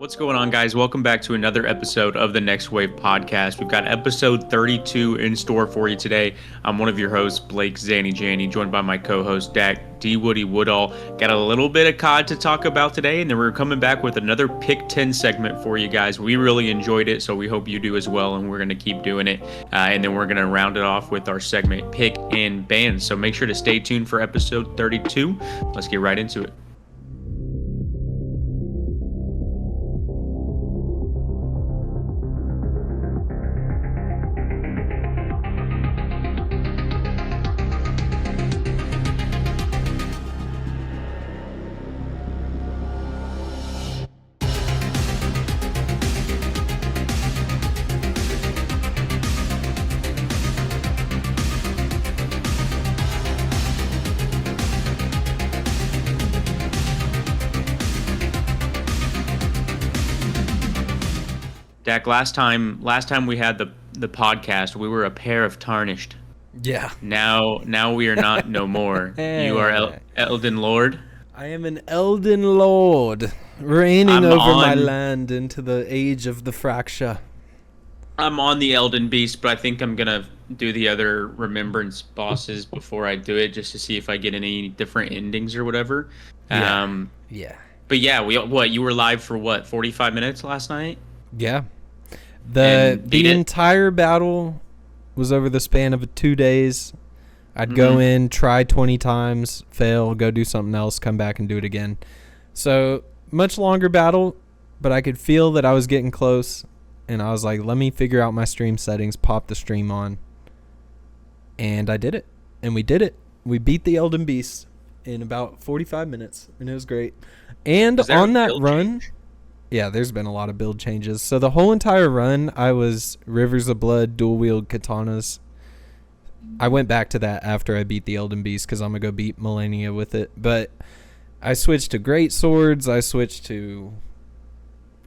What's going on, guys? Welcome back to another episode of the Next Wave podcast. We've got episode 32 in store for you today. I'm one of your hosts, Blake Zanny Janney, joined by my co-host, Dak D. Woody Woodall. Got a little bit of COD to talk about today, and then we're coming back with another Pick 10 segment for you guys. We really enjoyed it, so we hope you do as well, and we're going to keep doing it. And then we're going to round it off with our segment, Pick and Ban. So make sure to stay tuned for episode 32. Let's get right into it. Dak, last time we had the podcast, we were a pair of tarnished. Yeah. Now we are not no more. You are Elden Lord. I am an Elden Lord, reigning over my land into the age of the fracture. I'm on the Elden Beast, but I think I'm gonna do the other Remembrance bosses before I do it, just to see if I get any different endings or whatever. Yeah. But yeah, you were live for 45 minutes last night? Yeah. The entire battle was over the span of 2 days. I'd go in, try 20 times, fail, go do something else, come back and do it again. So, much longer battle, but I could feel that I was getting close. And I was like, let me figure out my stream settings, pop the stream on. And I did it. And we did it. We beat the Elden Beast in about 45 minutes. And it was great. And on that run... Change? Yeah, there's been a lot of build changes. So the whole entire run, I was Rivers of Blood, dual-wield katanas. I went back to that after I beat the Elden Beast because I'm going to go beat Millennia with it. But I switched to great swords. I switched to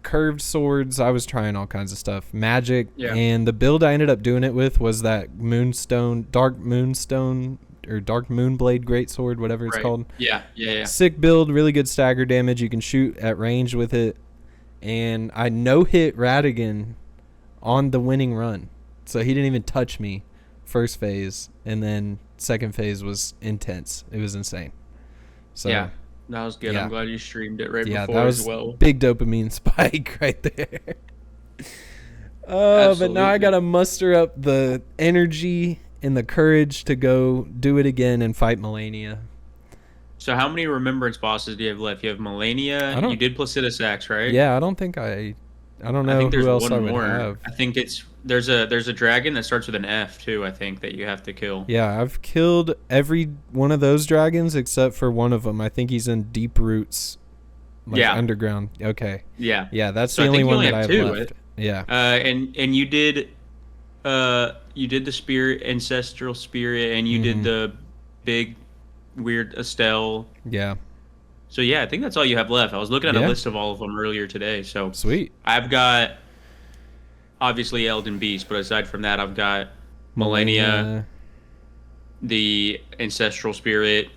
curved swords. I was trying all kinds of stuff. Magic. Yeah. And the build I ended up doing it with was that Dark Moonblade greatsword, whatever it's called. Yeah. Sick build, really good stagger damage. You can shoot at range with it. And I no-hit Radigan on the winning run. So he didn't even touch me first phase. And then second phase was intense. It was insane. So yeah, that was good. Yeah. I'm glad you streamed it right before that was as well. Big dopamine spike right there. But now I got to muster up the energy and the courage to go do it again and fight Millennia. So how many Remembrance bosses do you have left? You have Millennia. You did Placidus Axe, right? Yeah, I don't know who else I would have. I think there's a dragon that starts with an F too, I think, that you have to kill. Yeah, I've killed every one of those dragons except for one of them. I think he's in Deep Roots, underground. Okay. Yeah. Yeah, that's the only one that I have left. Right? Yeah. And you did the spirit, ancestral spirit, and you did the big weird Estelle. Yeah. So yeah, I think that's all you have left. I was looking at a list of all of them earlier today. So sweet. I've got obviously Elden Beast, but aside from that, I've got Millennia, the ancestral spirit,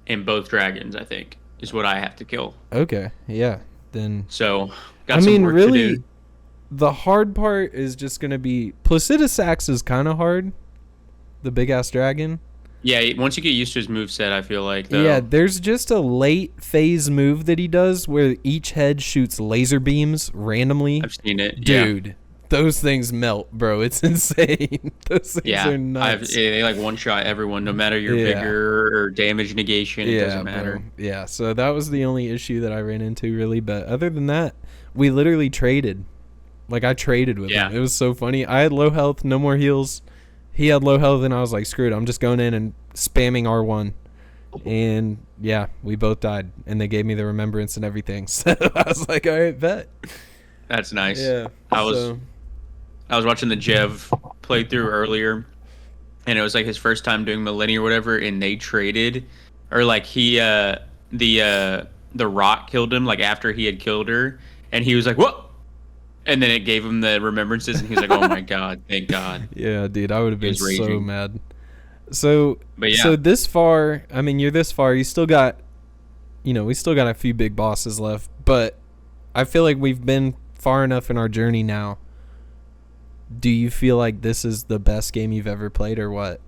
and both dragons. I think is what I have to kill. Okay. Yeah. Then. So got some work to do. The hard part is just gonna be Placidus Axe is kind of hard. The big ass dragon. Yeah, once you get used to his moveset, I feel like, though. Yeah, there's just a late phase move that he does where each head shoots laser beams randomly. I've seen it. Dude, those things melt, bro. It's insane. Those things are nuts. They like one-shot everyone, no matter your vigor or damage negation. It doesn't matter. Bro. Yeah, so that was the only issue that I ran into, really. But other than that, we literally traded. Like, I traded with him. It was so funny. I had low health, no more heals. He had low health, and I was like, screw it. I'm just going in and spamming R1. And, yeah, we both died. And they gave me the remembrance and everything. So I was like, all right, bet. That's nice. Yeah. I was watching the Jev playthrough earlier, and it was like his first time doing Millennia or whatever, and they traded. Or, like, the rock killed him, like, after he had killed her. And he was like, whoa! And then it gave him the remembrances, and he's like, "Oh my god, thank God!" Yeah, dude, I would have been so mad. So this far, I mean, you're this far. You still got, we still got a few big bosses left, but I feel like we've been far enough in our journey now. Do you feel like this is the best game you've ever played or what?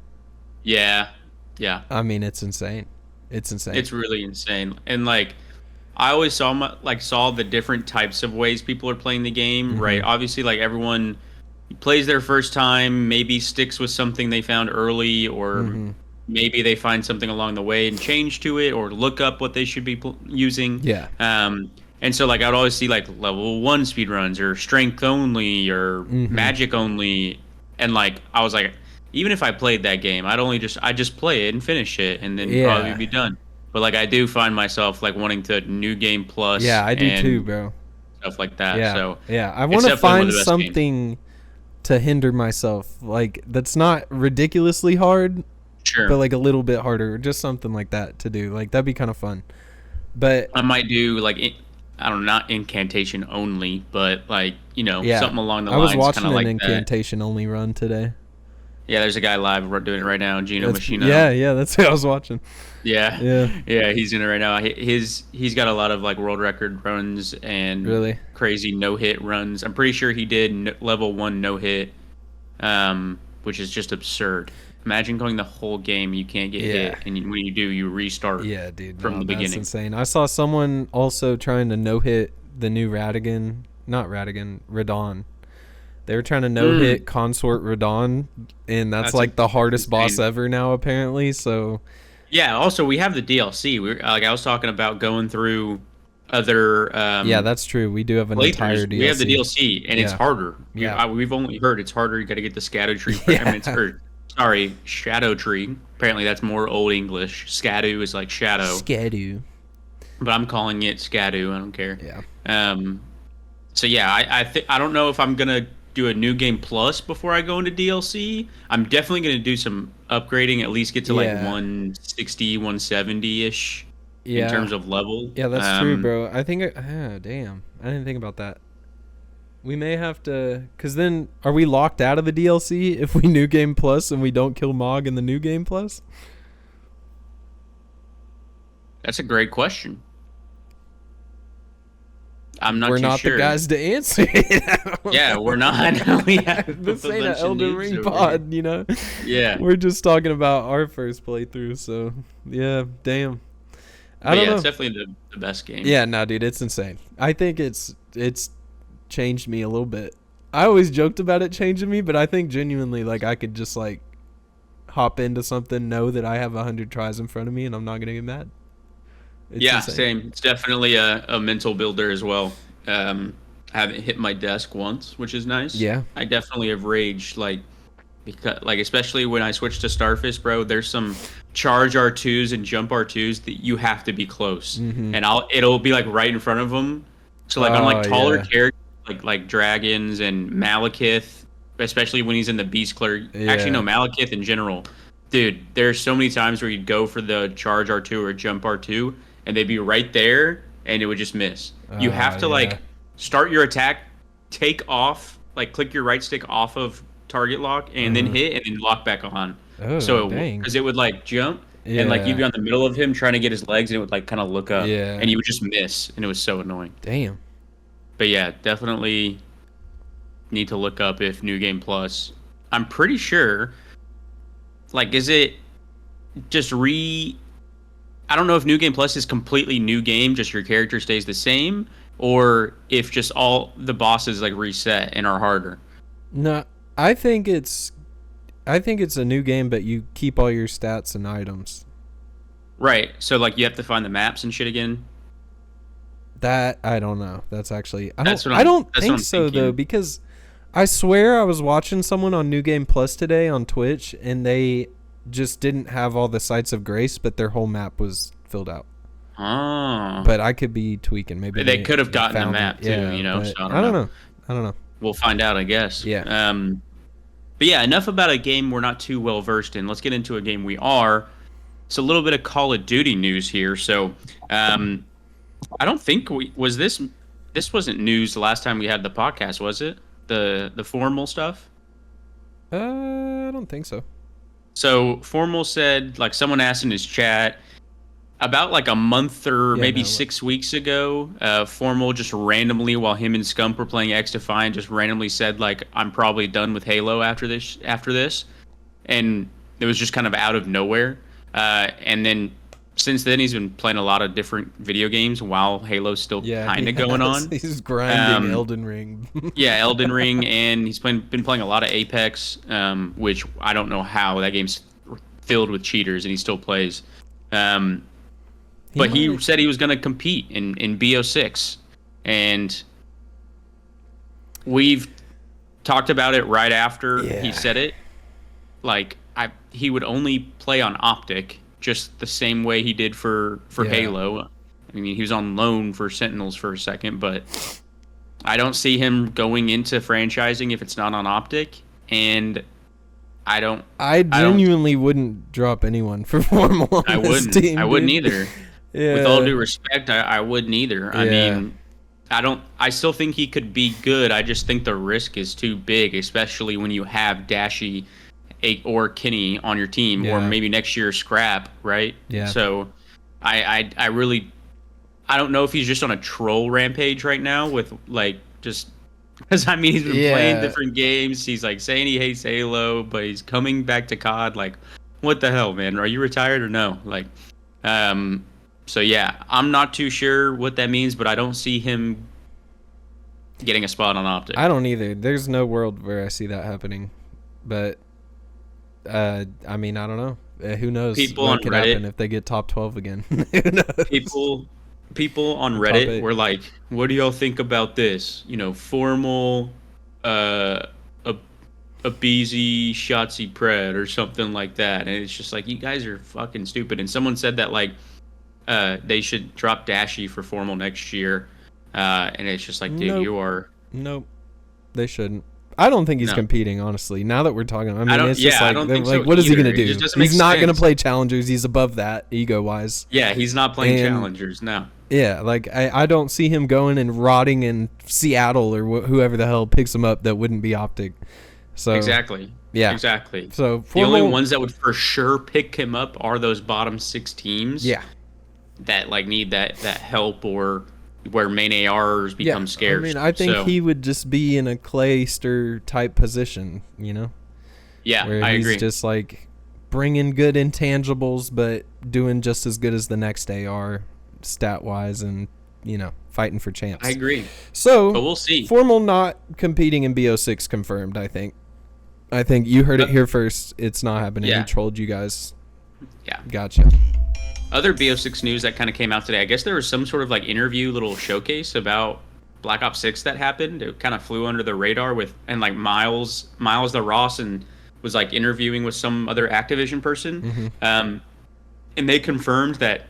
Yeah. Yeah. I mean, it's insane. It's insane. It's really insane. And like I always saw the different types of ways people are playing the game, right? Obviously like everyone plays their first time, maybe sticks with something they found early, or maybe they find something along the way and change to it, or look up what they should be using. Yeah. And so like I'd always see like level 1 speed runs or strength only or magic only, and like I was like, even if I played that game, I just play it and finish it and then probably be done. But like I do find myself like wanting to new game plus. Yeah, I do too, bro. Stuff like that. Yeah. So yeah, I want to find something to hinder myself, like that's not ridiculously hard, but like a little bit harder, just something like that to do. Like that'd be kind of fun. But I might do like I don't know, not incantation only, but like something along the lines. I was watching an like incantation only run today. Yeah, there's a guy live doing it right now, Gino Machino. Yeah, that's what I was watching. Yeah, he's doing it right now. He's got a lot of like world record runs and really crazy no hit runs. I'm pretty sure he did level 1 no hit, which is just absurd. Imagine going the whole game, you can't get hit, and when you do, you restart. Yeah, dude, from the beginning. That's insane. I saw someone also trying to no hit the new Radon. They were trying to no hit Consort Radon, and that's like the hardest boss ever now, apparently. So yeah. Also, we have the DLC. I was talking about going through other. Yeah, that's true. We do have an entire DLC. We have the DLC, and it's harder. Yeah, we've only heard it's harder. You got to get the Scadu tree. Shadow tree. Apparently, that's more old English. Scadu is like shadow. Scadu. But I'm calling it Scadu. I don't care. Yeah. So yeah, I don't know if I'm gonna do a new game plus before I go into DLC. I'm definitely going to do some upgrading, at least get to like 160, 170-ish in terms of level. Yeah, that's true, bro. I think, damn, I didn't think about that. We may have to, because then are we locked out of the DLC if we new game plus and we don't kill Mog in the new game plus? That's a great question. I'm not We're too not sure. The guys to answer it. Yeah, we're not. We have this ain't an Elden Ring pod, you know? Yeah. We're just talking about our first playthrough, so yeah, damn. I don't know. It's definitely the best game. Yeah, no, dude, it's insane. I think it's changed me a little bit. I always joked about it changing me, but I think genuinely, like, I could just, like, hop into something, know that I have 100 tries in front of me, and I'm not going to get mad. It's insane. Same. It's definitely a mental builder as well. Haven't hit my desk once, which is nice. Yeah. I definitely have raged, because especially when I switched to Starfish, bro. There's some charge R2s and jump R2s that you have to be close, and it'll be like right in front of them. So on like taller characters, like dragons and Malekith, especially when he's in the Beast Clerk. Yeah. Actually, no, Malekith in general. Dude, there's so many times where you'd go for the charge R2 or jump R2, and they'd be right there, and it would just miss. You have to start your attack, take off, click your right stick off of target lock, and then hit, and then lock back on. Oh, so dang. because it would jump, and you'd be on the middle of him trying to get his legs, and it would kind of look up, and you would just miss, and it was so annoying. Damn. But yeah, definitely need to look up if New Game Plus. I'm pretty sure. Is it just I don't know if New Game Plus is completely new game, just your character stays the same, or if just all the bosses reset and are harder. No, I think it's a new game, but you keep all your stats and items. Right. So you have to find the maps and shit again. That I don't know. That's actually I don't think so though, because I swear I was watching someone on New Game Plus today on Twitch, and they just didn't have all the Sites of Grace, but their whole map was filled out. Oh. But I could be tweaking. Maybe they could have gotten the map too, So I don't know. We'll find out, I guess. Yeah. But yeah, enough about a game we're not too well versed in. Let's get into a game we are. It's a little bit of Call of Duty news here. So, I don't think this wasn't news the last time we had the podcast, was it? The formal stuff? I don't think so. So Formal said, someone asked in his chat, about like a month or Yeah, maybe no. 6 weeks ago, Formal just randomly, while him and Scump were playing X Defiant, just randomly said like, "I'm probably done with Halo after this." And it was just kind of out of nowhere. And then since then, he's been playing a lot of different video games while Halo's still Yeah, he kind of going has. on. He's grinding Elden Ring. Yeah, Elden Ring, and he's been playing a lot of Apex, which I don't know how that game's filled with cheaters, and he still plays. But he said he was going to compete in BO6, and we've talked about it right after he said it. Like, he would only play on Optic, just the same way he did for Halo. I mean, he was on loan for Sentinels for a second, but I don't see him going into franchising if it's not on Optic, and I genuinely wouldn't drop anyone for Formal on I this wouldn't. team, I wouldn't dude. either. Yeah. With all due respect, I wouldn't either. I mean, I still think he could be good. I just think the risk is too big, especially when you have Dashy or Kenny on your team, or maybe next year Scrap, right? Yeah. So I don't know if he's just on a troll rampage right now with like just because I mean he's been playing different games. He's like saying he hates Halo, but he's coming back to COD. Like, what the hell, man? Are you retired or no? Like, so yeah, I'm not too sure what that means, but I don't see him getting a spot on Optic. I don't either. There's no world where I see that happening. But I mean, I don't know. Who knows what could happen if they get top 12 again? Who knows? People on Reddit were like, "What do y'all think about this? You know, Formal, a Beezy, Shotzi Pred, or something like that." And it's just like, you guys are fucking stupid. And someone said that like they should drop Dashy for Formal next year. And it's just like, dude, you are... Nope. They shouldn't. I don't think he's competing, honestly. Now that we're talking, I mean, it's just like, I don't think so what is he either. going to do? He's not going to play challengers. He's above that, ego-wise. Yeah, he's not playing challengers, no. Yeah, like, I don't see him going and rotting in Seattle or whoever the hell picks him up that wouldn't be Optic. So Exactly. Yeah. Exactly. So the only ones that would for sure pick him up are those bottom 6 teams. Yeah. That, like, need that help, or where main ARs become scarce. I mean, I think he would just be in a Clayster type position, you know? Yeah, where I agree. He's just like bringing good intangibles, but doing just as good as the next AR stat wise, and you know, fighting for champs. I agree. So, but we'll see. Formal not competing in BO6 confirmed. I think you heard it here first. It's not happening. Yeah. He trolled you guys. Yeah. Gotcha. Other BO6 news that kind of came out today, I guess there was some sort of like interview little showcase about Black Ops 6 that happened. It kind of flew under the radar and like Miles the Ross, and was like interviewing with some other Activision person. Mm-hmm. And they confirmed that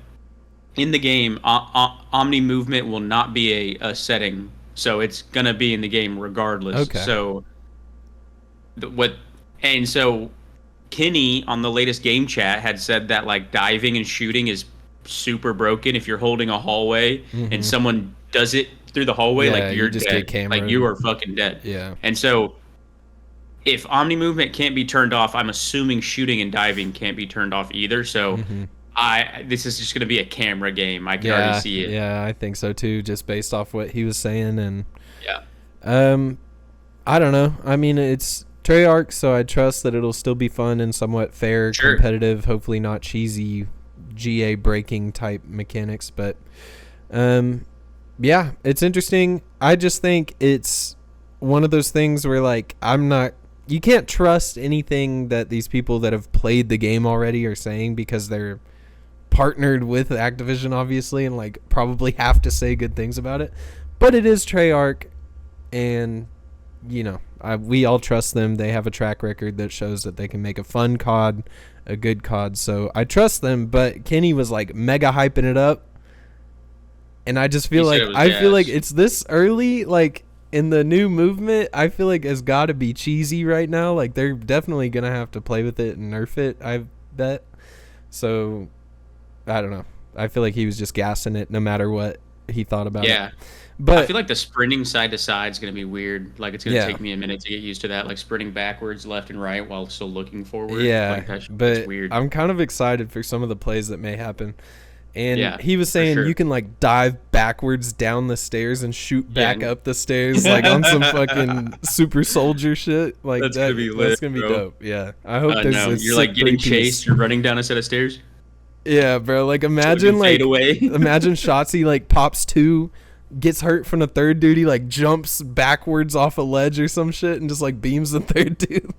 in the game, Omni movement will not be a setting. So it's going to be in the game regardless. Okay. So so Kenny on the latest game chat had said that like diving and shooting is super broken. If you're holding a hallway and someone does it through the hallway, like you're just dead. Like you are fucking dead. Yeah. And so if Omni movement can't be turned off, I'm assuming shooting and diving can't be turned off either. So this is just going to be a camera game. I can already see it. Yeah, I think so too, just based off what he was saying. And yeah. I don't know. I mean, it's Treyarch, so I trust that it'll still be fun and somewhat fair, competitive, hopefully not cheesy GA breaking type mechanics. But yeah, it's interesting. I just think it's one of those things where like you can't trust anything that these people that have played the game already are saying, because they're partnered with Activision obviously and like probably have to say good things about it. But it is Treyarch, and you know, we all trust them. They have a track record that shows that they can make a fun COD, a good COD. So I trust them. But Kenny was like mega hyping it up, and I just feel like it's this early, like in the new movement. I feel like it's got to be cheesy right now. Like they're definitely gonna have to play with it and nerf it, I bet. So I don't know. I feel like he was just gassing it, no matter what he thought about it. Yeah. But I feel like the sprinting side to side is going to be weird. Like, it's going to take me a minute to get used to that. Like, sprinting backwards, left and right, while still looking forward. Yeah, like, but it's weird. I'm kind of excited for some of the plays that may happen. And he was saying you can like dive backwards down the stairs and shoot back up the stairs like on some fucking super soldier shit. Like that's gonna be lit, that's gonna be dope. Yeah, I hope there's a you're like getting chased. You're running down a set of stairs. Yeah, bro. Like imagine like imagine Shotzi like pops 2, gets hurt from the third dude. He like jumps backwards off a ledge or some shit and just like beams the third dude.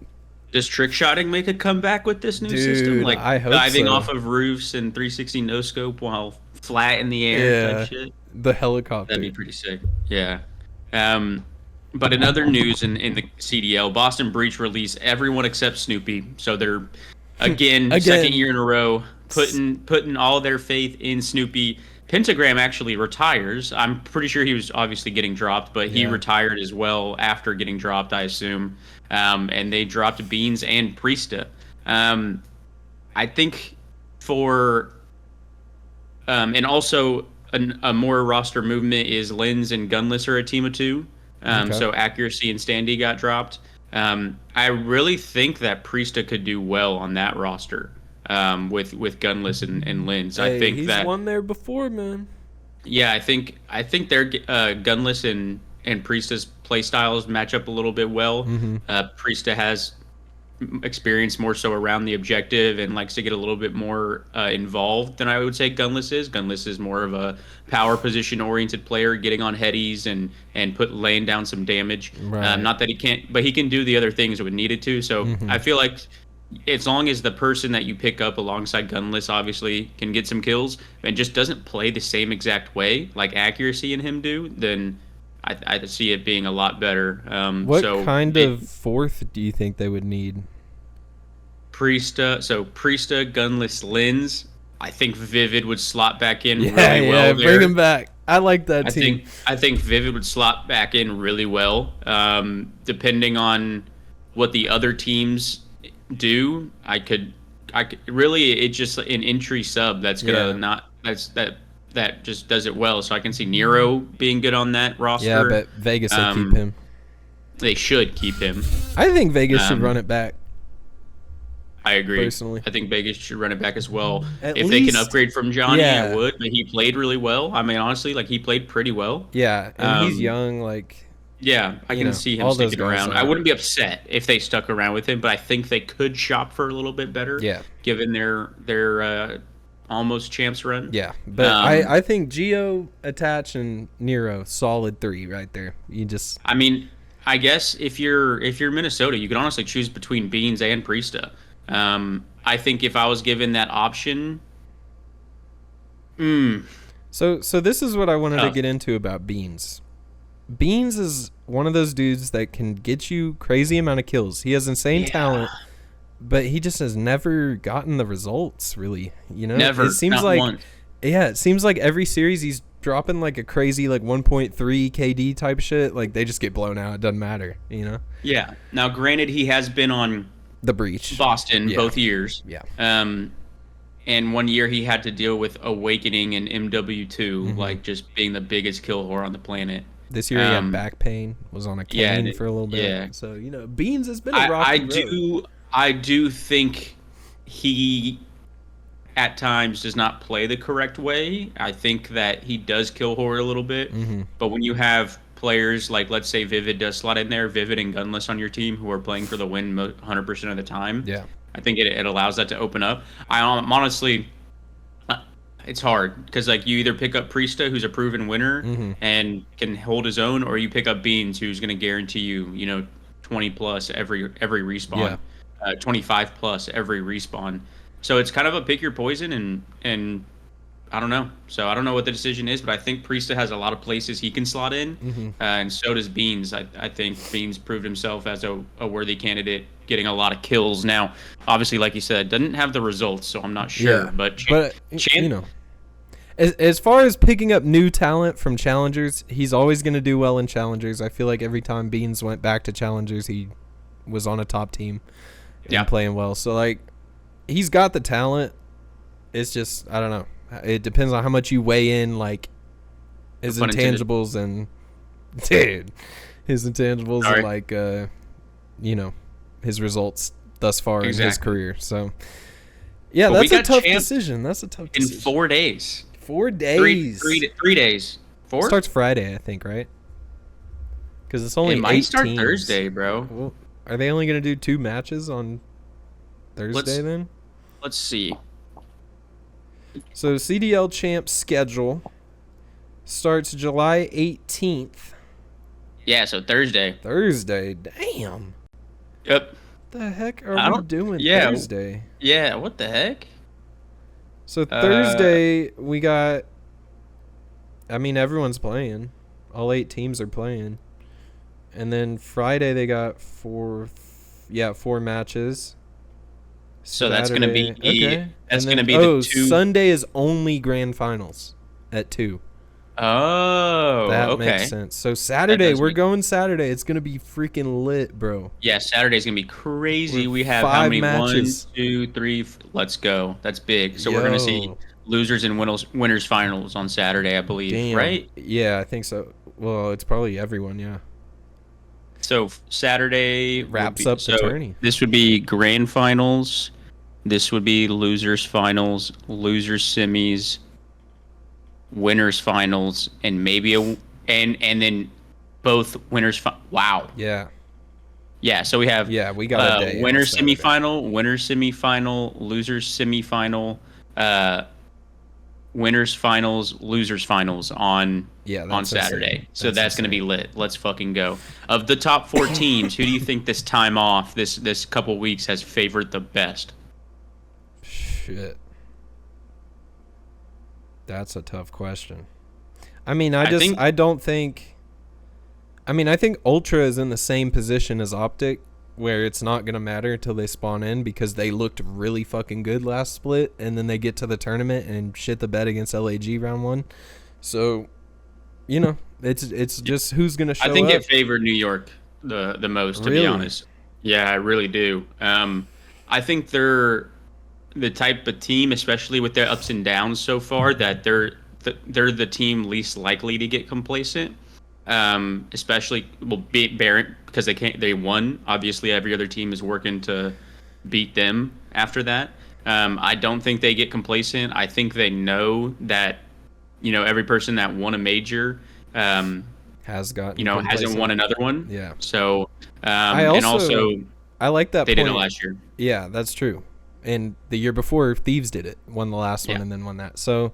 Does trick shotting make a comeback with this new system? Like I hope diving off of roofs and 360 no scope while flat in the air type shit? The helicopter. That'd be pretty sick. Yeah. But in other news in the CDL, Boston Breach released everyone except Snoopy. So they're again, second year in a row putting all their faith in Snoopy. Pentagram actually retires. I'm pretty sure he was obviously getting dropped, but he retired as well after getting dropped, I assume. And they dropped Beans and Priesta. I think for and also a more roster movement is Lens and Gunless are a team of 2. So Accuracy and Standy got dropped. I really think that Priesta could do well on that roster with Gunless and Lens. I think he's won there before, man. Yeah, I think their Gunless and Priesta's play styles match up a little bit well. Priesta has experience more so around the objective and likes to get a little bit more involved than I would say Gunless is. Gunless is more of a power position oriented player, getting on headies and laying down some damage. Right. Not that he can't, but he can do the other things when needed to. So I feel like as long as the person that you pick up alongside Gunless obviously can get some kills and just doesn't play the same exact way like Accuracy and him do, then I see it being a lot better. What kind of fourth do you think they would need? Priesta, Gunless, Lens. I think Vivid would slot back in really well. Bring him back. I like that team. I think Vivid would slot back in really well. Depending on what the other teams do, I could really, it's just an entry sub that's gonna that just does it well. So I can see Nero being good on that roster. Yeah, but Vegas will keep him. They should keep him. I think Vegas should run it back. I agree. Personally, I think Vegas should run it back as well. If they can upgrade from Johnny, I would. But he played really well. I mean, honestly, like he played pretty well. Yeah, and he's young. Like, yeah, I can see him sticking around. I wouldn't be upset if they stuck around with him, but I think they could shop for a little bit better. Yeah, given their almost champs run. Yeah, but I think Geo, Attach, and Nero, solid 3 right there. You just, I mean, I guess if you're Minnesota, you could honestly choose between Beans and Priesta. I think if I was given that option, So this is what I wanted to get into about Beans. Beans is one of those dudes that can get you crazy amount of kills. He has insane talent, but he just has never gotten the results, really. You know, never. It seems not like once. Yeah, it seems like every series he's dropping like a crazy like 1.3 KD type shit. Like they just get blown out. It doesn't matter, you know. Yeah. Now, granted, he has been on the Breach, Boston, both years. Yeah. And one year he had to deal with Awakening and MW2, like just being the biggest kill whore on the planet. This year he had back pain, was on a cane for a little bit. Yeah. So, you know, Beans has been a rocky road. I do think he at times does not play the correct way. I think that he does kill whore a little bit. But when you have players like, let's say Vivid does slot in there, Vivid and Gunless on your team who are playing for the win 100% of the time. Yeah. I think it allows that to open up. I'm honestly, it's hard because like you either pick up Priesta, who's a proven winner and can hold his own, or you pick up Beans, who's going to guarantee you 20 plus every respawn, 25 plus every respawn. So it's kind of a pick your poison, and I don't know. So I don't know what the decision is, but I think Priesta has a lot of places he can slot in, and so does Beans. I think Beans proved himself as a worthy candidate, getting a lot of kills. Now, obviously, like you said, doesn't have the results, so I'm not sure. Yeah, but you know, as far as picking up new talent from challengers, he's always going to do well in challengers. I feel like every time Beans went back to challengers, he was on a top team and playing well. So like, he's got the talent. It's just, I don't know. It depends on how much you weigh in, like his intangibles and his intangibles and like his results thus far in his career. So Yeah, But we that's a got tough champs decision. That's a tough in decision. 4 days. 4 days. 3 days. 4? Starts Friday, I think, right? Because it's only It might 8 start teams. Thursday, bro. Well, are they only going to do 2 matches on Thursday then? Let's see. So CDL Champs schedule starts July 18th. Yeah, so Thursday. Thursday. Damn. Yep. The heck are we doing Thursday? Yeah, what the heck? So Thursday we got, I mean, everyone's playing. All 8 teams are playing. And then Friday they got 4 matches. So that's going to be okay. That's going to be the 2. Sunday is only grand finals at 2. Oh, that okay. makes sense. So Saturday, we're going Saturday. It's going to be freaking lit, bro. Yeah, Saturday's going to be crazy. We have 5 how many matches. 1, 2, 3 let's go. That's big. So we're going to see losers and winners finals on Saturday, I believe, Damn. right? Yeah, I think so. Well, it's probably everyone, yeah. So Saturday wraps up the tourney. This would be grand finals. This would be losers finals, losers semis, winners finals, and maybe and then both winners. Wow. Yeah. Yeah. So we have we got a day winners semifinal, losers semifinal, winners finals, losers finals on Saturday. Insane. So that's going to be lit. Let's fucking go. Of the top 4 teams, who do you think this time off, this couple weeks, has favored the best? Shit. That's a tough question. I mean, I think Ultra is in the same position as Optic, where it's not going to matter until they spawn in because they looked really fucking good last split, and then they get to the tournament and shit the bed against LAG round 1. So, you know, it's just who's going to show up. I think it favored New York the most, to be honest. Yeah, I really do. I think they're the type of team, especially with their ups and downs so far, that they're the team least likely to get complacent. Especially Barrett, because they won. Obviously, every other team is working to beat them after that. I don't think they get complacent. I think they know that, every person that won a major hasn't won another one. Yeah. So I like that. They did it last year. Yeah, that's true. And the year before, Thieves did it, won the last one, and then won that. So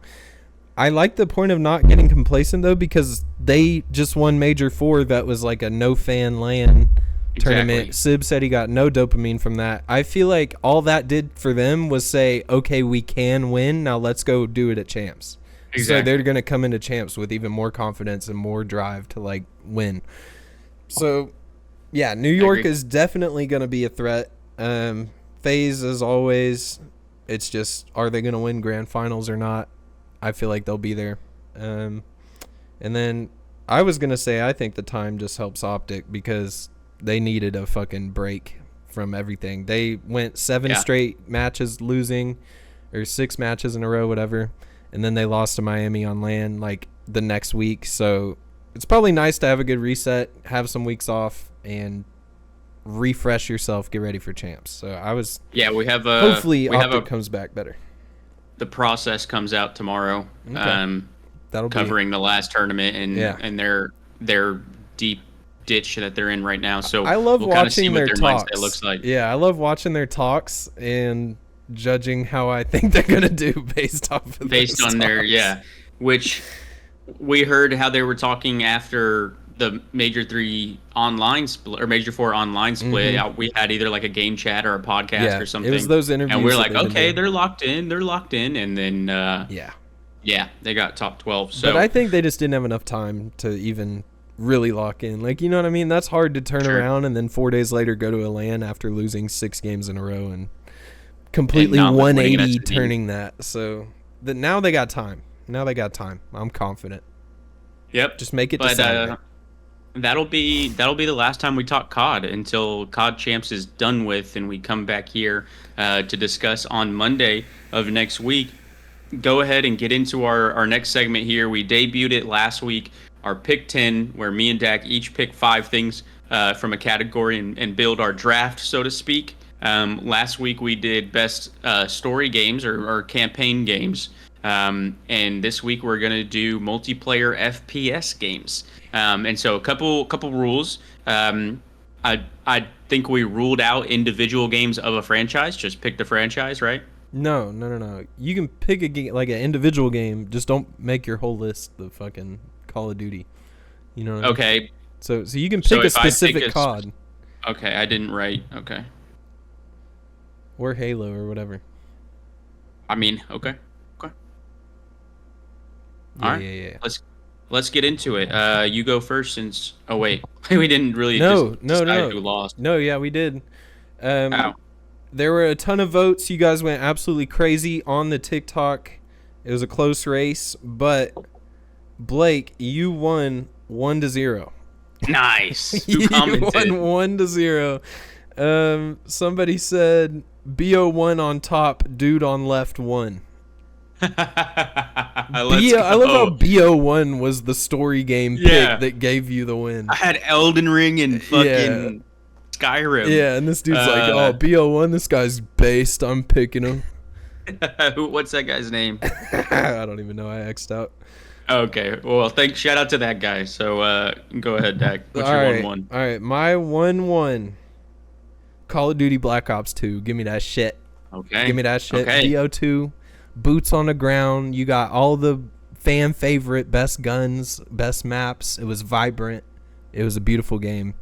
I like the point of not getting complacent, though, because they just won Major 4 that was like a no-fan LAN tournament. Sib said he got no dopamine from that. I feel like all that did for them was say, okay, we can win. Now let's go do it at Champs. Exactly. So they're going to come into Champs with even more confidence and more drive to, like, win. So, yeah, New York is definitely going to be a threat. FaZe, as always, it's just, are they going to win grand finals or not? I feel like they'll be there. And then I was going to say I think the time just helps Optic because they needed a fucking break from everything. They went 7 straight matches losing, or 6 matches in a row, whatever. And then they lost to Miami on LAN like the next week. So it's probably nice to have a good reset, have some weeks off, and refresh yourself, get ready for Champs. So we have hopefully Optic comes back better. The process comes out tomorrow. Okay. That'll covering the last tournament and their deep ditch that they're in right now. So I love watching their talks. It looks like. Yeah, I love watching their talks and judging how I think they're gonna do based on their which we heard how they were talking after the Major 3 online split or Major 4 online split. Mm-hmm. We had either like a game chat or a podcast or something. It was those interviews, and we're like, okay, they're locked in, and then they got top 12. So, but I think they just didn't have enough time to even really lock in. Like, you know what I mean? That's hard to turn around and then 4 days later go to a LAN after losing 6 games in a row and completely 180 turning that. So now they got time. I'm confident. Yep. Just make it to Saturday. That'll be the last time we talk COD until COD Champs is done with, and we come back here to discuss on Monday of next week. Go ahead and get into our next segment here. We debuted it last week, our Pick 10, where me and Dak each pick 5 things from a category and build our draft, so to speak. Last week we did best story games or campaign games. And this week we're gonna do multiplayer FPS games. And so a couple rules. I think we ruled out individual games of a franchise. Just pick the franchise, right? No. You can pick a game, like an individual game. Just don't make your whole list the fucking Call of Duty. You know what I mean? Okay. So you can pick a specific COD. Okay, I didn't write. Okay. Or Halo or whatever. I mean, okay. Yeah, All right. yeah. Let's get into it. You go first since. Oh wait, we didn't really. No. Decide who lost. No, yeah, we did. Ow. There were a ton of votes. You guys went absolutely crazy on the TikTok. It was a close race, but Blake, you won 1-0. Nice. You Who commented? won 1-0. Somebody said BO1 on top, dude on left won. I love how BO1 was the story game pick that gave you the win. I had Elden Ring and fucking Skyrim. Yeah, and this dude's like, oh, BO1, this guy's based. I'm picking him. What's that guy's name? I don't even know. I X'd out. Okay, well, shout out to that guy. So go ahead, Dak. What's your 1-1? All right, my 1-1. Call of Duty Black Ops 2. Give me that shit. Okay. Give me that shit. Okay. BO2. Boots on the ground. You got all the fan favorite best guns, best maps. It was vibrant. It was a beautiful game,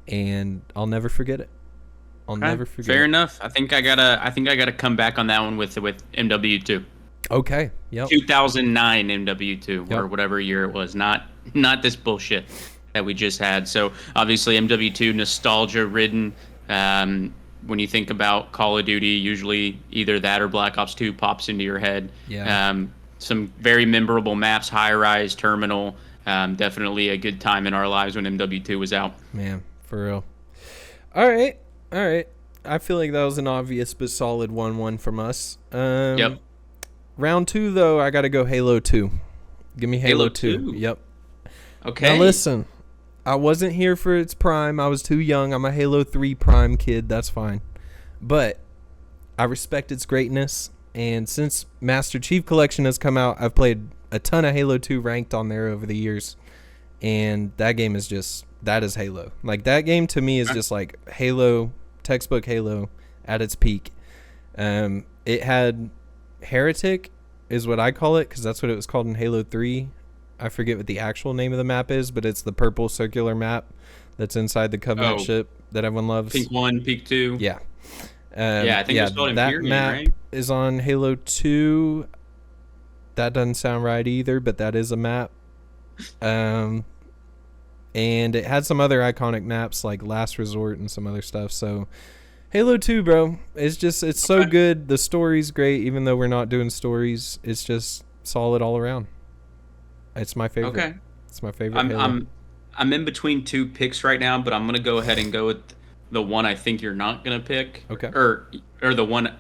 and I'll never forget it. I'll never forget. Fair enough. I think I gotta come back on that one with MW2. Okay. Yep. 2009 MW2 or whatever year it was. Not this bullshit that we just had. So obviously MW2 nostalgia ridden. When you think about Call of Duty, usually either that or Black Ops 2 pops into your head. Yeah. Some very memorable maps, High Rise, Terminal. Definitely a good time in our lives when MW2 was out. Man, for real. All right. I feel like that was an obvious but solid 1-1 from us. Yep. Round 2, though, I got to go Halo 2. Give me Halo 2. Yep. Okay. Now, listen. I wasn't here for its prime. I was too young. I'm a Halo 3 prime kid. That's fine. But I respect its greatness. And since Master Chief Collection has come out, I've played a ton of Halo 2 ranked on there over the years. And that game is just, that is Halo. Like, that game to me is just like Halo, textbook Halo at its peak. It had Heretic is what I call it, because that's what it was called in Halo 3. I forget what the actual name of the map is, but it's the purple circular map that's inside the Covenant ship that everyone loves. Peak 1, Peak 2. Yeah. I think it's called that Imperium, map right? is on Halo 2. That doesn't sound right either, but that is a map. And it had some other iconic maps like Last Resort and some other stuff. So Halo 2, bro, it's so good. The story's great, even though we're not doing stories. It's just solid all around. It's my favorite. Okay. It's my favorite. I'm in between two picks right now, but I'm gonna go ahead and go with the one I think you're not gonna pick. Okay. Or the one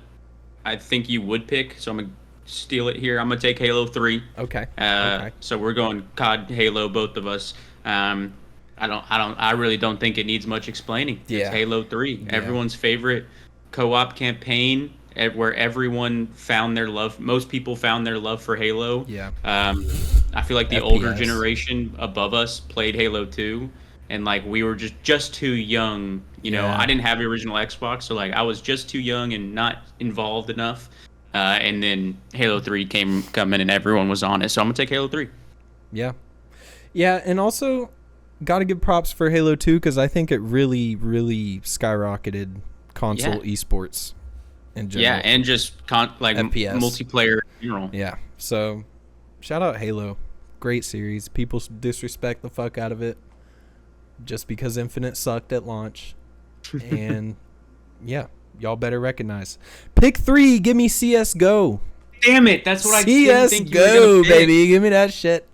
I think you would pick. So I'm gonna steal it here. I'm gonna take Halo 3. Okay. So we're going COD Halo, both of us. I really don't think it needs much explaining. Yeah. It's Halo 3. Yeah. Everyone's favorite co-op campaign where everyone found their love. Most people found their love for Halo. Yeah. I feel like the FPS. older generation above us played Halo 2, and like we were just too young. You know, I didn't have the original Xbox, so like I was just too young and not involved enough. And then Halo 3 come in and everyone was on it. So I'm gonna take Halo 3. Yeah. Yeah, and also got to give props for Halo 2 because I think it really, really skyrocketed console esports in general. Yeah, and just FPS. Multiplayer in general. Yeah, so shout out Halo. Great series. People disrespect the fuck out of it just because Infinite sucked at launch. And yeah, y'all better recognize. Pick 3, give me CSGO. Damn it, that's what I didn't think you were gonna pick. Baby, give me that shit.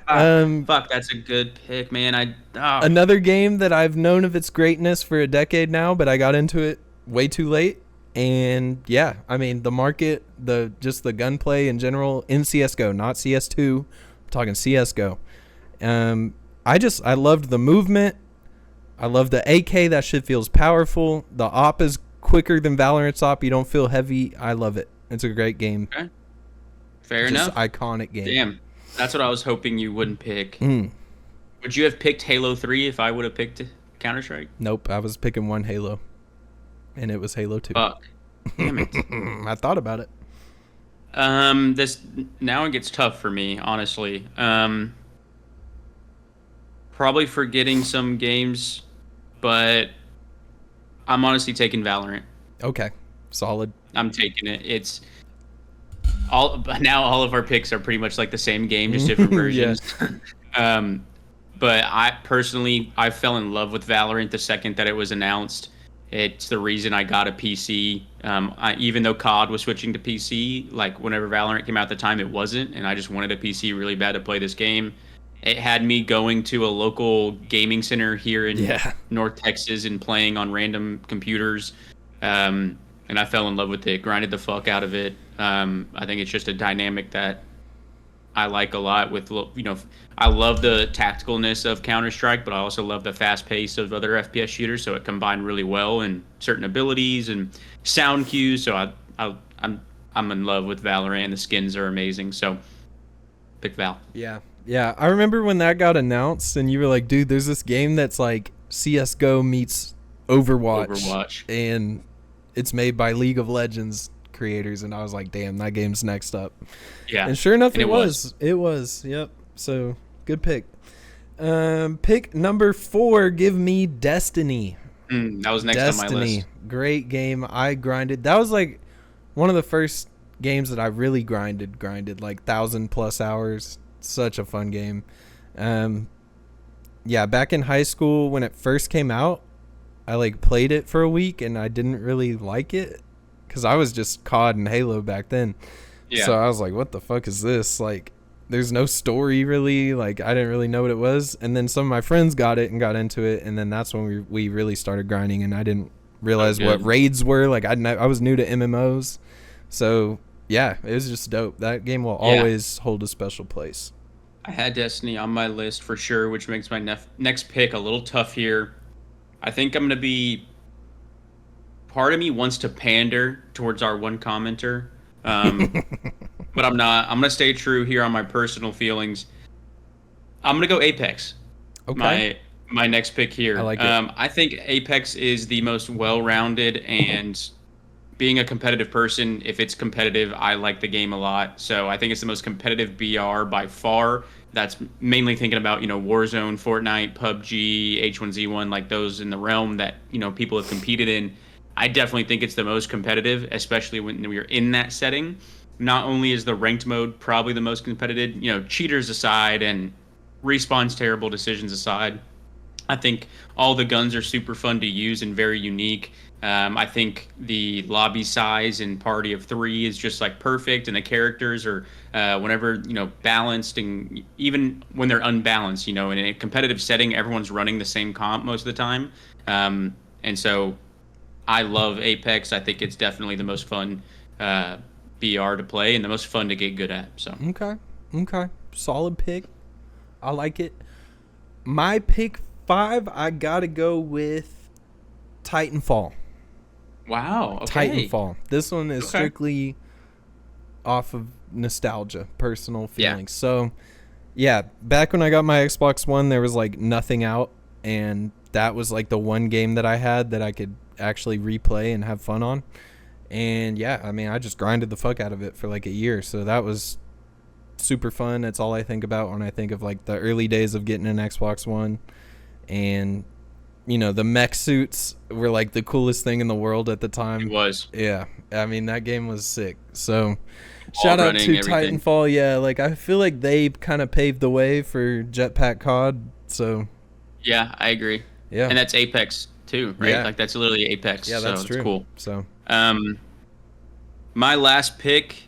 Fuck, that's a good pick, man. Another game that I've known of its greatness for a decade now, but I got into it way too late. And yeah, I mean the market, just the gunplay in general in CS:GO, not CS2. I'm talking CS:GO. I loved the movement. I love the AK. That shit feels powerful. The op is quicker than Valorant's op. You don't feel heavy. I love it. It's a great game. Okay. Fair Just enough. Iconic game. Damn. That's what I was hoping you wouldn't pick. Mm. Would you have picked Halo 3 if I would have picked Counter-Strike? Nope, I was picking one Halo, and it was Halo 2. Fuck. Damn it. I thought about it. This now it gets tough for me, honestly. Probably forgetting some games, but I'm honestly taking Valorant. Okay, solid. I'm taking it. It's all of our picks are pretty much like the same game, just different versions. But I fell in love with Valorant the second that it was announced. It's the reason I got a PC. Even though COD was switching to PC, like whenever Valorant came out at the time, it wasn't, and I just wanted a PC really bad to play this game. It had me going to a local gaming center here in North Texas and playing on random computers. And I fell in love with it, grinded the fuck out of it. I think it's just a dynamic that I like a lot. I love the tacticalness of Counter-Strike, but I also love the fast pace of other FPS shooters. So it combined really well in certain abilities and sound cues. So I'm in love with Valorant, and the skins are amazing. So pick Val. Yeah, I remember when that got announced, and you were like, dude, there's this game that's like CSGO meets Overwatch. And it's made by League of Legends creators, and I was like, damn, that game's next up. Yeah. And sure enough, it was. It was, yep. So, good pick. Pick number 4, give me Destiny. That was next on my list. Great game. I grinded. That was like one of the first games that I really grinded like 1,000+ hours. Such a fun game. Back in high school when it first came out, I like played it for a week and I didn't really like it because I was just COD and Halo back then. Yeah. So I was like, what the fuck is this? Like, there's no story really. Like, I didn't really know what it was. And then some of my friends got it and got into it, and then that's when we really started grinding, and I didn't realize what raids were. Like, I was new to MMOs. So yeah, it was just dope. That game will always hold a special place. I had Destiny on my list for sure, which makes my next pick a little tough here. I think I'm going to be... Part of me wants to pander towards our one commenter, but I'm not. I'm going to stay true here on my personal feelings. I'm going to go Apex. Okay. My next pick here. I like it. I think Apex is the most well-rounded, and being a competitive person, if it's competitive, I like the game a lot. So I think it's the most competitive BR by far. That's mainly thinking about, Warzone, Fortnite, PUBG, H1Z1, like those in the realm that, people have competed in. I definitely think it's the most competitive, especially when we're in that setting. Not only is the ranked mode probably the most competitive, cheaters aside and Respawn's terrible decisions aside, I think all the guns are super fun to use and very unique. I think the lobby size in Party of 3 is just like perfect, and the characters are whenever balanced, and even when they're unbalanced, in a competitive setting, everyone's running the same comp most of the time, and so I love Apex. I think it's definitely the most fun BR to play and the most fun to get good at. So okay, solid pick. I like it. My pick 5, I gotta go with Titanfall. Wow. Okay. Titanfall. This one is strictly off of nostalgia, personal feelings. So, back when I got my Xbox One, there was like nothing out, and that was like the one game that I had that I could actually replay and have fun on. And I just grinded the fuck out of it for like a year. So that was super fun. That's all I think about when I think of like the early days of getting an Xbox One. And the mech suits were like the coolest thing in the world at the time. It was. Yeah. That game was sick. So shout out to everything. Titanfall. Yeah. Like, I feel like they kind of paved the way for Jetpack COD. So. Yeah, I agree. Yeah. And that's Apex too, right? Yeah. Like, that's literally Apex. Yeah, that's true. Cool. So. My last pick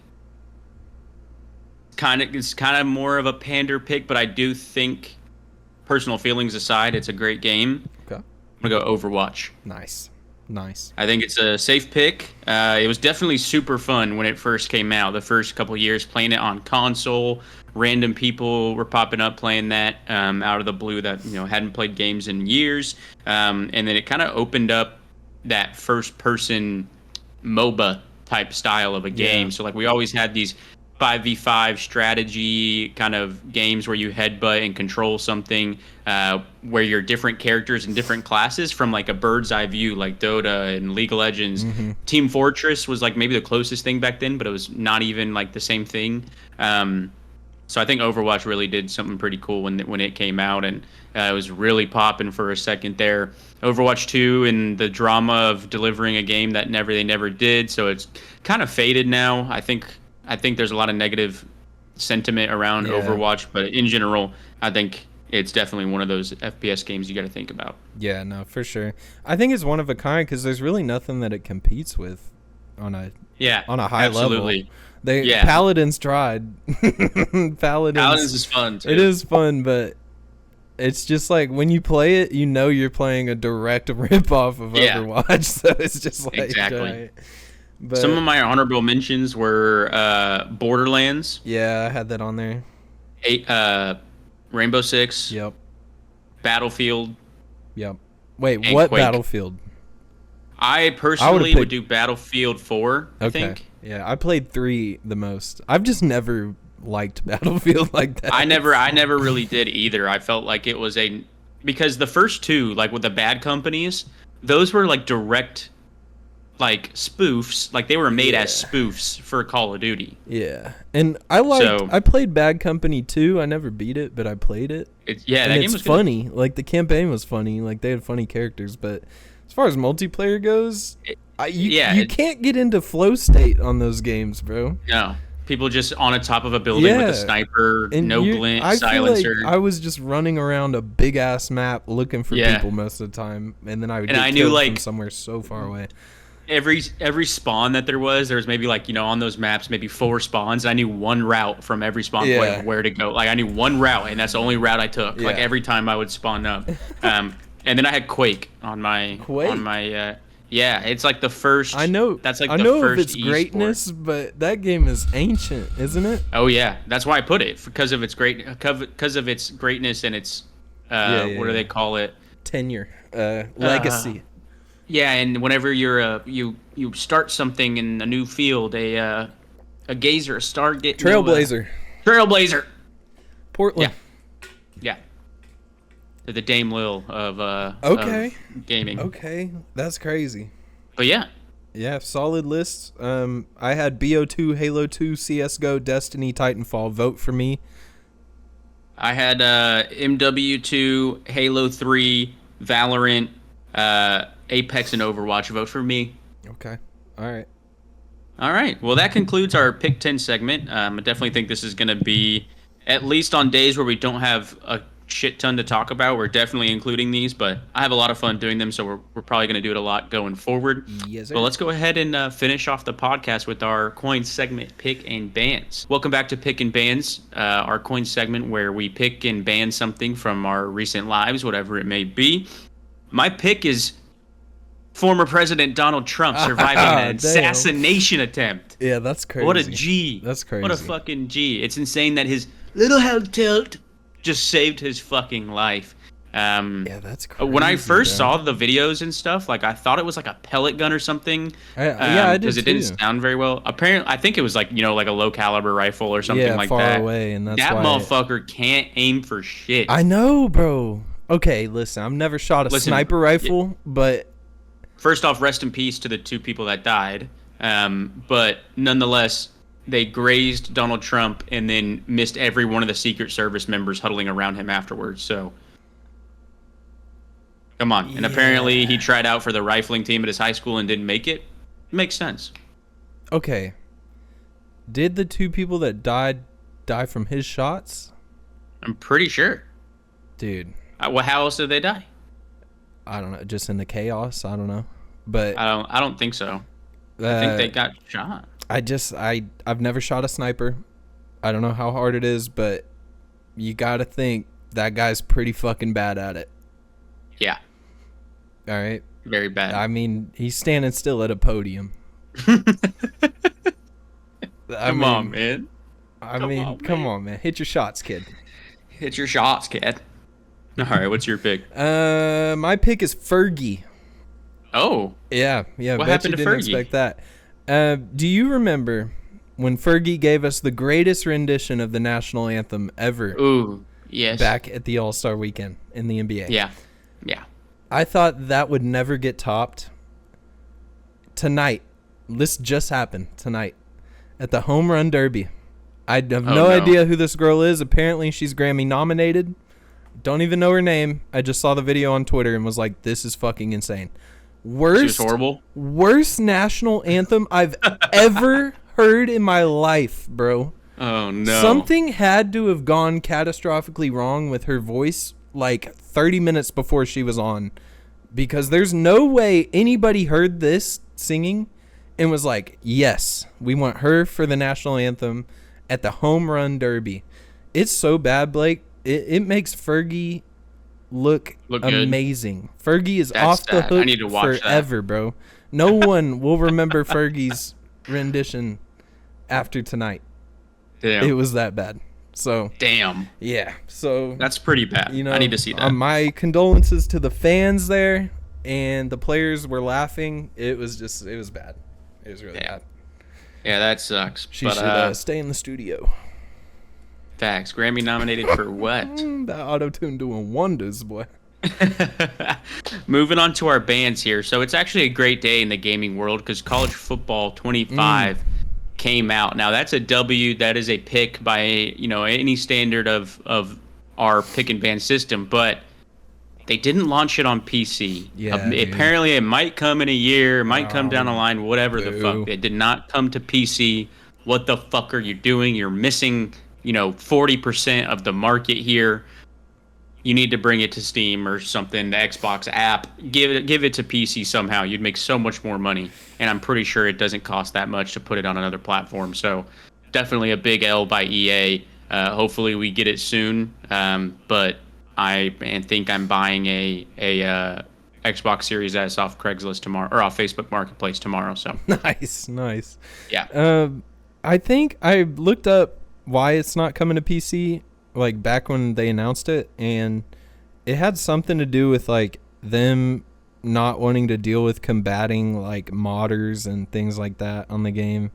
is kind of more of a pander pick, but I do think, personal feelings aside, it's a great game. Okay. I'm going to go Overwatch. Nice. I think it's a safe pick. It was definitely super fun when it first came out. The first couple years playing it on console, random people were popping up playing that out of the blue that hadn't played games in years. And then it kind of opened up that first person MOBA type style of a game. Yeah. So like we always had these 5v5 strategy kind of games where you headbutt and control something, where you're different characters and different classes from like a bird's eye view, like Dota and League of Legends. Team Fortress was like maybe the closest thing back then, but it was not even like the same thing. So I think Overwatch really did something pretty cool when it came out, and it was really popping for a second there. Overwatch 2 and the drama of delivering a game that they never did, so it's kind of faded now. I think there's a lot of negative sentiment around Overwatch, but in general, I think it's definitely one of those FPS games you got to think about. Yeah, no, for sure. I think it's one of a kind because there's really nothing that it competes with on a high level. Paladins tried. Paladins is fun too. It is fun, but it's just like when you play it, you know you're playing a direct ripoff of Overwatch. So it's just like exactly. But some of my honorable mentions were Borderlands. Yeah, I had that on there. Rainbow Six. Yep. Battlefield. Yep. Wait, what Quake. Battlefield? I personally would do Battlefield 4, I think. Yeah, I played 3 the most. I've just never liked Battlefield like that. I never really did either. I felt like it was because the first two, like with the bad companies, those were like direct like spoofs, like they were made as spoofs for Call of Duty. Yeah. And I played Bad Company 2. I never beat it, but I played it. That game was funny. Good. Like the campaign was funny. Like they had funny characters, but as far as multiplayer goes, you can't get into flow state on those games, bro. No. People just on the top of a building with a sniper, and no glint, silencer. Like I was just running around a big ass map looking for people most of the time, and then I would get killed from somewhere so far away. Every spawn that there was maybe like, on those maps, maybe 4 spawns. I knew one route from every spawn point of where to go. Like I knew one route, and that's the only route I took. Like every time I would spawn up. And then I had Quake on my it's like the first. I know. That's like I the know first of its greatness, but that game is ancient, isn't it? Oh yeah, that's why I put it because of its greatness and its what do they call it? Tenure, legacy. Yeah, and whenever you're you start something in a new field, a gazer, a stargate, trailblazer, Portland. Yeah. The Dame Lil of gaming. Okay, that's crazy. But yeah, solid list. I had BO2, Halo 2, CS:GO, Destiny, Titanfall. Vote for me. I had MW2, Halo 3, Valorant, Apex, and Overwatch. Vote for me. Okay. All right. Well, that concludes our Pick 10 segment. I definitely think this is going to be, at least on days where we don't have a shit ton to talk about, we're definitely including these, but I have a lot of fun doing them, so we're probably going to do it a lot going forward. Yes, sir. But let's go ahead and finish off the podcast with our coin segment, Pick and Bans. Welcome back to Pick and Bans, our coin segment where we pick and ban something from our recent lives, whatever it may be. My pick is former President Donald Trump surviving an assassination attempt. Yeah, that's crazy. What a G. That's crazy. What a fucking G. It's insane that his little head tilt just saved his fucking life. Yeah, that's crazy. When I first saw the videos and stuff, like I thought it was like a pellet gun or something. I did because it didn't sound very well. Apparently, I think it was like like a low caliber rifle or something like far that. Away, and that's that why motherfucker can't aim for shit. I know, bro. Okay, listen, I've never shot a sniper rifle, but first off, rest in peace to the 2 people that died. But nonetheless, they grazed Donald Trump and then missed every one of the Secret Service members huddling around him afterwards. So, come on. And apparently he tried out for the rifling team at his high school and didn't make it. Makes sense. Okay. Did the 2 people that died die from his shots? I'm pretty sure. Dude. Well, how else did they die? I don't know. Just in the chaos? I don't know. But I don't think so. I think they got shot. I've never shot a sniper. I don't know how hard it is, but you gotta think that guy's pretty fucking bad at it. Yeah. All right. Very bad. I mean, he's standing still at a podium. Come on, man. Come on, man. Hit your shots, kid. Hit your shots, kid. All right, what's your pick? My pick is Fergie. Oh, Yeah, what bet you happened to didn't Fergie? expect that. Do you remember when Fergie gave us the greatest rendition of the national anthem ever Ooh, yes. back at the All-Star weekend in the NBA? Yeah. Yeah. I thought that would never get topped. Tonight, this just happened tonight at the Home Run Derby. I have Oh, no no. idea who this girl is. Apparently, she's Grammy nominated. Don't even know her name. I just saw the video on Twitter and was like, this is fucking insane. She was horrible. Worst national anthem I've ever heard in my life, bro. Oh, no. Something had to have gone catastrophically wrong with her voice like 30 minutes before she was on, because there's no way anybody heard this singing and was like, yes, we want her for the national anthem at the Home Run Derby. It's so bad, Blake. It makes Fergie look good. Amazing. Fergie is That's off the sad. I hook need to watch forever, bro. No one will remember Fergie's rendition after tonight. Damn. It was that bad. So Damn. yeah. So That's pretty bad. you know, I need to see that. My condolences to the fans there, and the players were laughing. It was bad. It was really bad. Yeah, that sucks. She but, should stay in the studio. Facts. Grammy nominated for what? That auto-tune doing wonders, boy. Moving on to our bands here. So it's actually a great day in the gaming world because College Football 25 came out. Now that's a W. That is a pick by any standard of our pick and ban system, but they didn't launch it on PC. Yeah, apparently it might come in a year, might come down the line, whatever the fuck. It did not come to PC. What the fuck are you doing? You're missing 40% of the market here. You need to bring it to Steam or something, the Xbox app. Give it to PC somehow. You'd make so much more money, and I'm pretty sure it doesn't cost that much to put it on another platform. So definitely a big L by EA. Hopefully we get it soon. But I think I'm buying a Xbox Series S off Craigslist tomorrow, or off Facebook Marketplace tomorrow. So nice. Yeah. I think I looked up why it's not coming to PC, like back when they announced it, and it had something to do with like them not wanting to deal with combating like modders and things like that on the game.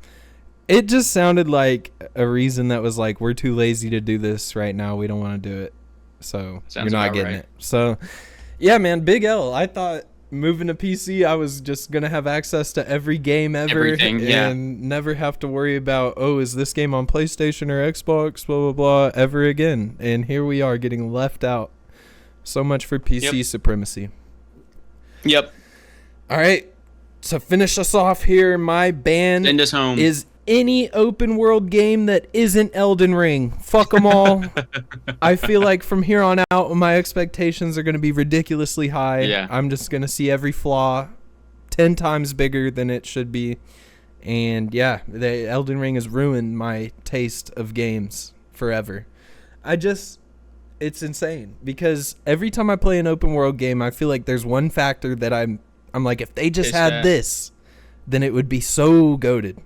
It just sounded like a reason that was like, we're too lazy to do this right now, we don't want to do it, so Sounds you're not about getting right. it. So yeah, man, big L. I thought moving to PC, I was just gonna have access to every game ever, Everything, yeah. and never have to worry about, oh, is this game on PlayStation or Xbox, blah blah blah, ever again. And here we are getting left out. So much for PC supremacy. Yep. All right, to finish us off here, my band Send us home. is any open world game that isn't Elden Ring. Fuck them all. I feel like from here on out, my expectations are going to be ridiculously high. Yeah. I'm just going to see every flaw 10 times bigger than it should be. And yeah, the Elden Ring has ruined my taste of games forever. It's insane because every time I play an open world game, I feel like there's one factor that I'm like, if they just had this, then it would be so goated.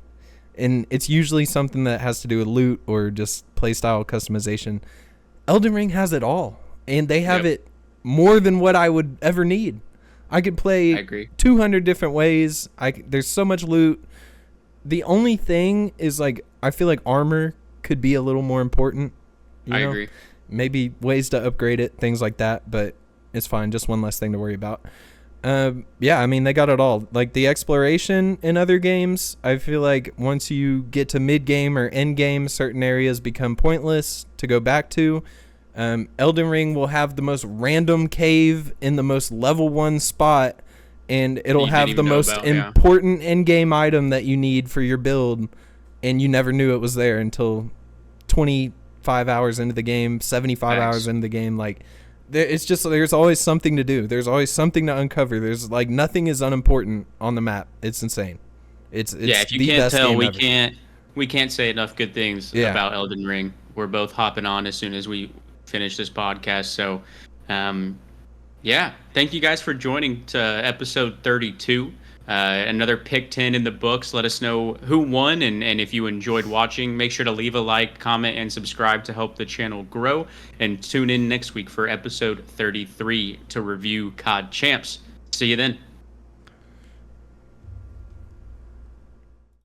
And it's usually something that has to do with loot or just playstyle customization. Elden Ring has it all, and they have it more than what I would ever need. I could play 200 different ways. There's so much loot. The only thing is, like, I feel like armor could be a little more important. I agree. Maybe ways to upgrade it, things like that, but it's fine. Just one less thing to worry about. Yeah, I mean, they got it all. Like the exploration in other games, I feel like once you get to mid-game or end-game, certain areas become pointless to go back to. Elden Ring will have the most random cave in the most level 1 spot, and it'll have the most important end-game item that you need for your build, and you never knew it was there until 25 hours into the game, 75 hours into the game. Like, it's just, there's always something to do. There's always something to uncover. There's like, nothing is unimportant on the map. It's insane. It's if you can't tell, we can't say enough good things about Elden Ring. We're both hopping on as soon as we finish this podcast. So, thank you guys for joining to episode 32. Another pick 10 in the books. Let us know who won, and if you enjoyed watching, make sure to leave a like, comment, and subscribe to help the channel grow. And tune in next week for episode 33 to review COD Champs. See you then.